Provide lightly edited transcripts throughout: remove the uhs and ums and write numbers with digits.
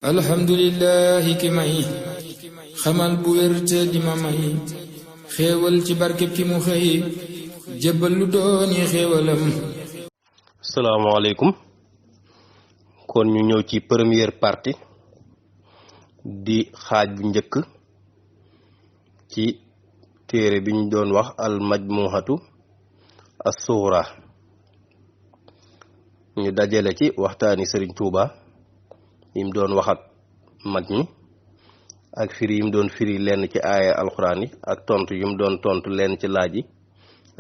alhamdulillahi ki may xamal bu wér te di ma may xéewal ci barkeb ki mu xëy jébbal lu dooni xéewalam. salaamaaleykum. kon ñu ñëw ci première partie di xaaj bu njëkk ci téere bi ñu doon wax al majmuhatu as-sughra ñu dajale ci waxtaani Sëriñ Tuuba yim doon wax ak mag ñi ak firi yim doon firi lenn ci aaya alxuraan yi ak tontu yim doon tontu lenn ci laaj yi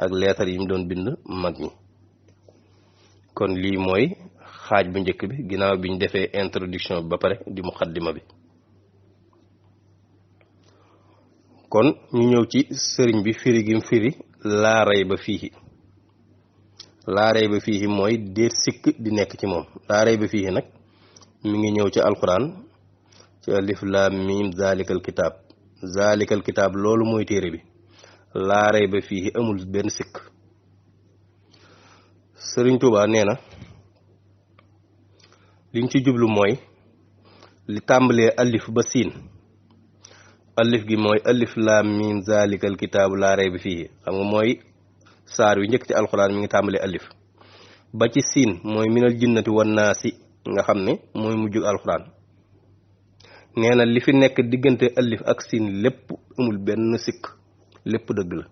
ak leetar yim doon bind mag ñi. kon lii mooy xaaj bu njëkk bi ginnaaw bi ñu defee introduction bi ba pare di muqaddima bi. kon ñu ñëw ci sëriñ bi firi gim firi laa rayba fiihi. laa rayba fiihi mooy déet sikk di nekk ci moom. laa rayba fiihi nag mi ngi ñëw ci alquran ci alif laam miim zalikal kitaab loolu mooy téere bi. laa rayba fiihi amul benn sikk. Sëriñ Tuuba nee na liñ ci jublu mooy li tàmbalee alif ba siin. alif gi mooy alif laam miim zalikal kitaabu laa rayba fiihi, xam nga mooy saar wi njëkk ci alxuraan mi ngi tàmbalee alif ba ci siin mooy minal jinnati wan naasi nga xam ne mooy mujjug alxuraan. nee na li fi nekk diggante alif ak siin lépp amul benn sikk, lépp dëgg la.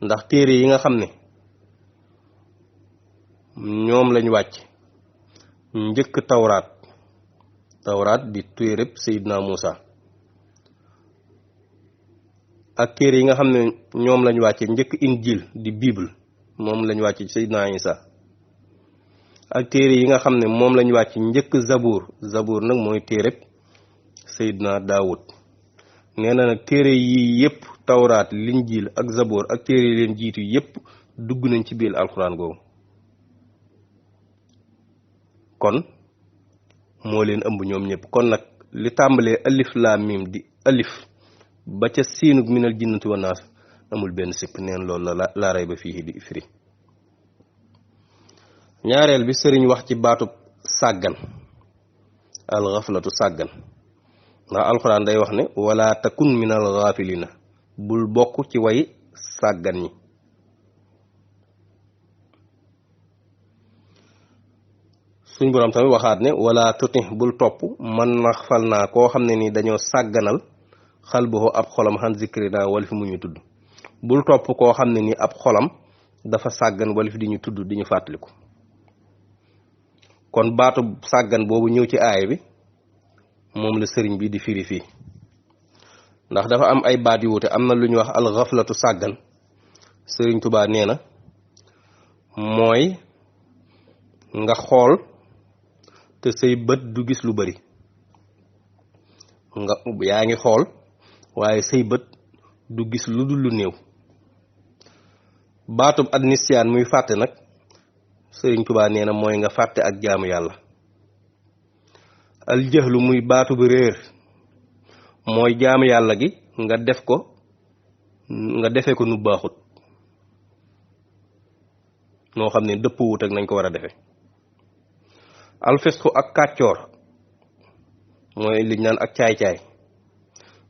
ndax téere yi nga xam ne ñoom lañ wàcc njëkk tawraat di téereb Seydina Muusa, ak téere yi nga xam ne ñoom lañ wàcce njëkk injil di bible moom lañ wàcc ci Seydina Isa, ak téere yi nga xam ne moom lañ wàcc njëkk zabuur nag mooy téereb Seydina Daawud. nee na nag téere yi yépp tawraat linjil ak zabuur ak téere yi leen jiitu yépp dugg nañ ci biir alxuraan googu. kon moo leen ëmb ñoom ñëpp. kon nag li tàmbalee alif laam miim di alif ba ca siinug minal jinnati wan naas amul benn sikk. neen loolu la laa rayba fiihi di firi. ñaareel bi sëriñ wax ci baatub sàggan, al xaflatu sàggan. ndax alxuraan day wax ne wala takun minal xaafilina, bul bokk ci way sàggan ñi. suñ boroom tamit waxaat ne wala tuti bul topp man naxfal naa koo xam ne ni dañoo sàgganal xalbuhu ab xolam xan zikrina wala fi mu ñu tudd. bul topp koo xam ne ni ab xolam dafa sàggan wala fi di ñu tudd di ñu fàttaliku. kon baatu sàggan boobu ñëw ci aaya bi moom la sëriñ bi di firi fii. ndax dafa am ay baat yu wute. am na lu ñuy wax alxaflatu sàggan. sëriñ Tuubaa nee na mooy nga xool te say bët du gis lu bari. nga yaa ngi xool waaye say bët du gis lu dul lu néew. baatub adnisiyaan muy fàtte nag sëriñ Tuubaa nee na mooy nga fàtte ak jaamu yàlla. aljahlu muy baatu bu réer mooy jaamu yàlla gi nga defe ko nu baaxut, noo xam ne dëpp wut ak nañ ko war a defe. alfisku ak kàccoor mooy liñ naan ak caay-caay.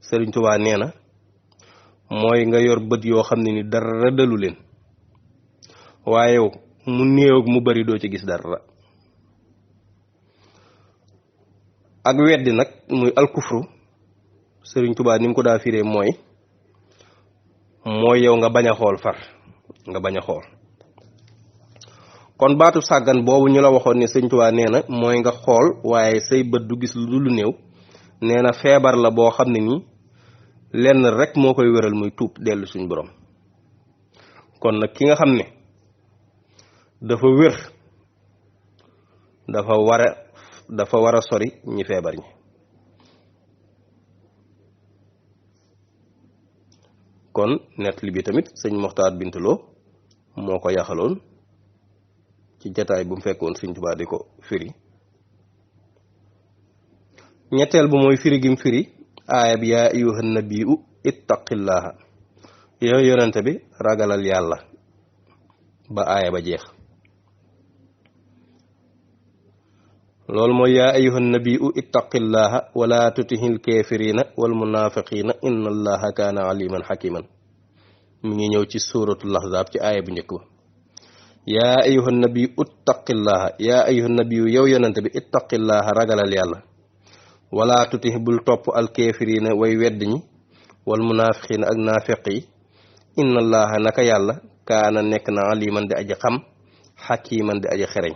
sëriñ Tuubaa nee na mooy nga yor bët yoo xam ne ni dara dalu leen waaye yow mu néew ak mu bari doo ci gis dara. ak weddi nag muy alkufru sëriñ Tuubaa ni mu ko daa firee mooy yow nga bañ a xool far nga bañ a xool. kon baatu sàggan boobu ñu la waxoon ne sëriñ Tuubaa nee na mooy nga xool waaye say bët du gis lu néew. nee na feebar la boo xam ne nii lenn rek moo koy wéral muy tuub dellu suñ borom. kon nag ki nga xam ne dafa wér dafa war a sori ñi feebar ñi. kon nettali bi tamit sëñ Moxtaar Bintuloo moo ko yaxaloon ci jataay bu mu fekkoon sëñ Tuubaa di ko firi. ñetteel bu mooy firi gim firi aaya bi yaa ayyuhan nabiyyu ittaqillaha, yow yonente bi ragalal yàlla ba aaya ba jeex. loolu mooy yaa ayyuhan nabiyyu ittaqillaha wala tutihil kafirina wal munafiqina inna allaha kaana aliman hakiman mi ngi ñëw ci suratul ahzab ci aaya bu njëkk ba yaa ayyuhan nabiyyu ittaqillaha yaa ayyuhan nabiyyu yow yonante bi ittaqillaha ragalal yàlla wala tutih bul topp al kafirina way wedd ñi wal munafiqina ak naafiq yi inna allaha naka yàlla kaana nekk na aliman di aji xam hakiman di aji xereñ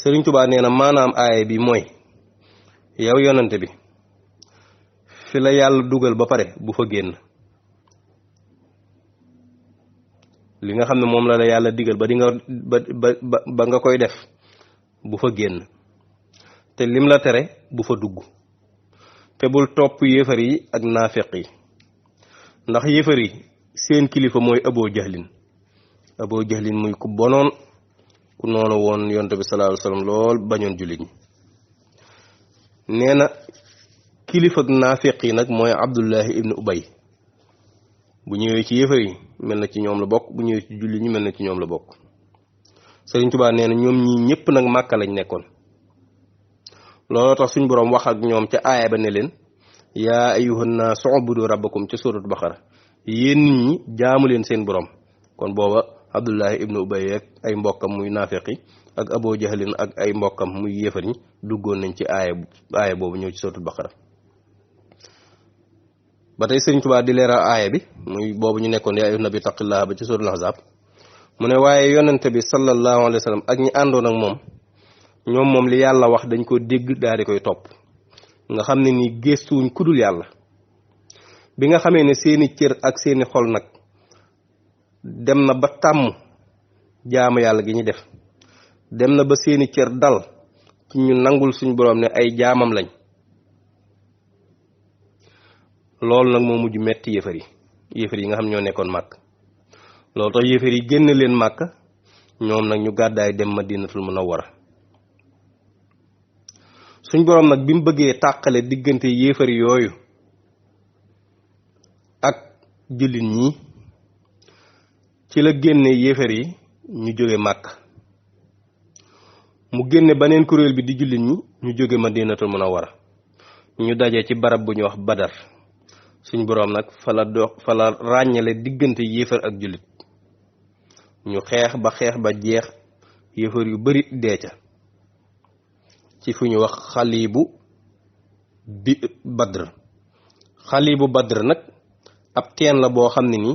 Sëriñ Tuubaa nee na maanaam aaya bi mooy yow yonante bi fi la yàlla dugal ba pare bu fa génn li nga xam ne moom la yàlla digal ba di nga ba nga koy def bu fa génn te lim la tere bu fa dugg te bul topp yéefar yi ak naafeq yi ndax yéefar yi seen kilifa mooy Abu Jahlin muy ku bonoon ku noonu woon yonte bi sallallahu alayhi wasallam lool bañoon jullit ñi nee na kilifa ak naafeq yi nag mooy Abdullahi ibnu Ubay bu ñëwee ci yéefar yi mel na ci ñoom la bokk bu ñëwee ci jullit ñi mel na ci ñoom la bokk Sëriñ Tuubaa nee na ñoom ñi ñëpp nag Màkka lañ nekkoon looloo tax suñ boroom wax ak ñoom ca aaya ba ne leen yaa ayyuhan naasu ubudu rabbakum ca suuratu Baqara yéen nit ñi jaamu leen seen boroom kon booba Abdullahi ibnu Ubay ak ay mbokkam muy naafeq yi ak Abu Jahlin ak ay mbokkam muy yéefar ñi duggoon nañ ci aaya boobu ñëw ci suuratu Baqara ba tey Sëriñ Tuubaa di leeral aaya bi muy boobu ñu nekkoon yaa ayyuhan nabiyyu ittaqillaha ba ci suuratul Ahzab mu ne waaye yonente bi sallallahu alayhi wa sallam ak ñi àndoon ak moom ñoom moom li yàlla wax dañ ko dégg daal di koy topp nga xam ne ni gëstuwuñ kudul yàlla bi nga xamee ne seeni cër ak seeni xol nag dem na ba tàmm jaamu yàlla gi ñu def dem na ba seeni cër dal ci ñu nangul suñ boroom ne ay jaamam lañ loolu nag moo mujj metti yéefar yi nga xam ñoo nekkoon màkk loolu tax yéefar yi génn leen màkk ñoom nag ñu gàddaay dem Madinatul Munawwara suñ boroom nag bi mu bëggee tàqale diggante yéefar yooyu ak jullit ñi ci la génne yéefar yi ñu jóge màkk mu génne beneen kuréel bi di jullit ñi ñu jóge Madinatul Munawwara ñu daje ci barab bu ñu wax Badar suñ boroom nag fa la ràññale diggante yéefar ak jullit ñu xeex ba jeex yéefar yu bari dee ca ci fu ñu wax xalibu Badr nag ab teen la boo xam ne ni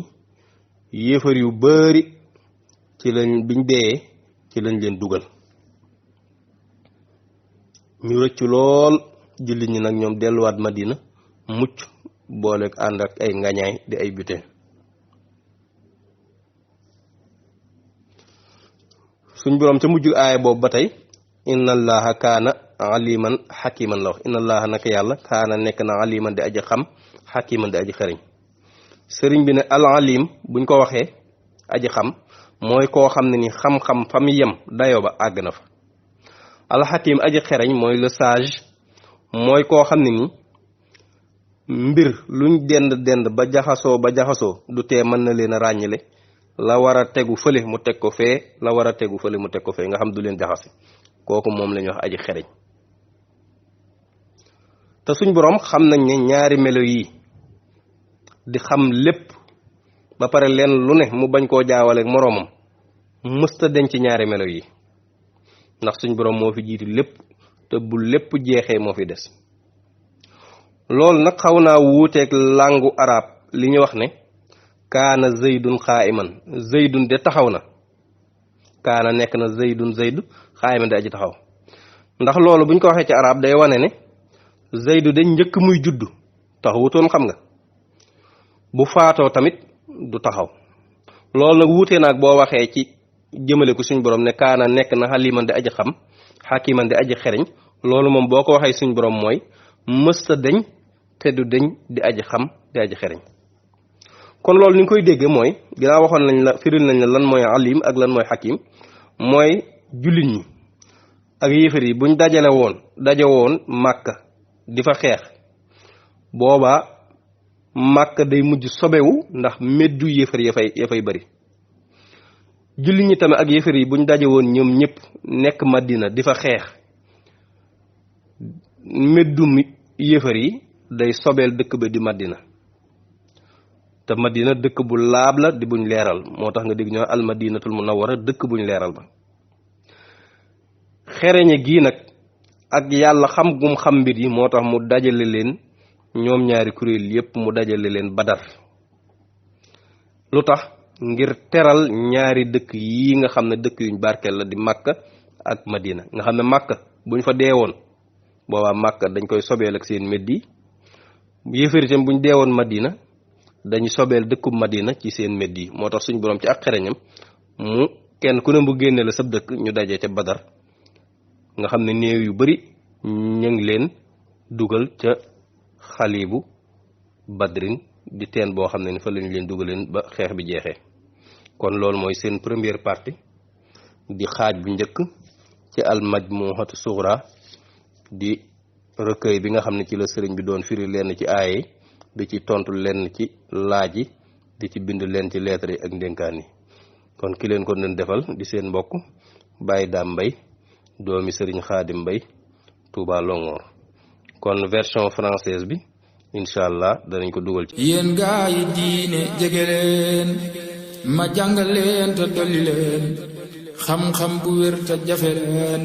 yéefar yu bari ci lañ biñ dee ci lañ leen dugal ñu rëccu lool jullit ñi nag ñoom delluwaat Madina mucc booleeg ànd ak ay ngañaay di ay butin suñ boroom ca mujj aaya boobu ba tey inna allaha kaana aliman hakiman la wax inna allaha naka yàlla kaana nekk na aliman di aji xam hakiman di aji xariñ sëriñ bi ne al alim buñ ko waxee aji xam mooy koo xam ne ni xam-xam fa mu yem dayo ba àgg na fa al hakim aji xereñ mooy le sage mooy koo xam ne ni mbir luñ dend ba jaxasoo du tee mën na leen a ràññale la war a tegu fële mu teg ko fee la war a tegu fële mu teg ko fee nga xam du leen jaxase kooku moom la ñuy wax aji xereñ te suñ boroom xam nañ ne ñaari melo yi di xam lépp ba pare leen lu ne mu bañ koo jaawale moroomam mësta denc ñaari melo yi ndax suñ boroom moo fi jiitu lépp te bu lépp jeexee moo fi des loolu nag xaw naa wuuteeg langu arab li ñu wax ne kaana zaydun xaa'iman zaydun de taxaw na kaana nekk na zaydun xaa'iman de aji taxaw ndax loolu buñ ko waxee ci arab day wane ne zaydu de njëkk muy juddu taxawutoon xam nga bu faatoo tamit du taxaw loolu nag wuutee naag boo waxee ci jëmale ko suñ borom ne kaana nekk na xaliman di aji xam xakiman di aji xereñ loolu moom boo ko waxee suñ borom mooy mësta deñ te du deñ di aji xam di aji xereñ kon loolu ni nga koy dégge mooy ginnaaw waxoon nañ la firil nañ la lan mooy alim ak lan mooy xakim mooy jullit ñi ak yéefar yi buñ daje woon màkka di fa xeex boobaa màkka day mujj sobewu ndax meddu yéefar ya fay bari julli ñi tamit ak yéefar yi buñ daje woon ñoom ñëpp nekk Madina di fa xeex meddum yéefar yi day sobeel dëkk ba di Madina te Madina dëkk bu laab la di buñ leeral moo tax nga dégg ñoo al madinatul munawwara dëkk buñ leeral ba xereñe gii nag ak yàlla xam gum xam mbir yi moo tax mu dajale leen ñoom ñaari kuréel yépp mu dajale leen Badar lu tax ngir teral ñaari dëkk yi nga xam ne dëkk yuñ barkeel la di Makka ak Madina nga xam ne Makka buñ fa deewoon boobaa Makka dañ koy sobeel ak seen meddi yéefar itam buñ deewoon Madina dañu sobeel dëkkub Madina ci seen meddi moo tax suñ borom ci ak xereñam mu kenn ku ne bu génne la sab dëkk ñu daje ca Badar nga xam ne néew yu bari ñu ngi leen dugal ca xalibu Badrin di teen boo xam ne ni fa lañu leen dugaleen ba xeex bi jeexee kon loolu mooy seen première partie di xaaj bu njëkk ci al majmuhatu sughra di recueil bi nga xam ne ci la sëriñ bi doon firi lenn ci aaye di ci tontu lenn ci laaj yi di ci bind leen ci lettre yi ak ndénkaan yi kon ki leen ko doon defal di seen mbokk Baye Dame Mbaye doomi sëriñ Xaadim Mbaye Touba Longhor kon version française bi incha allah danañ ko dugal ci yéen gaa yi diine jege leen ma jàngal leen te dolli leen xam-xam bu wér te jafe leen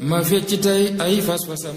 ma fecc tey ay fas-fasam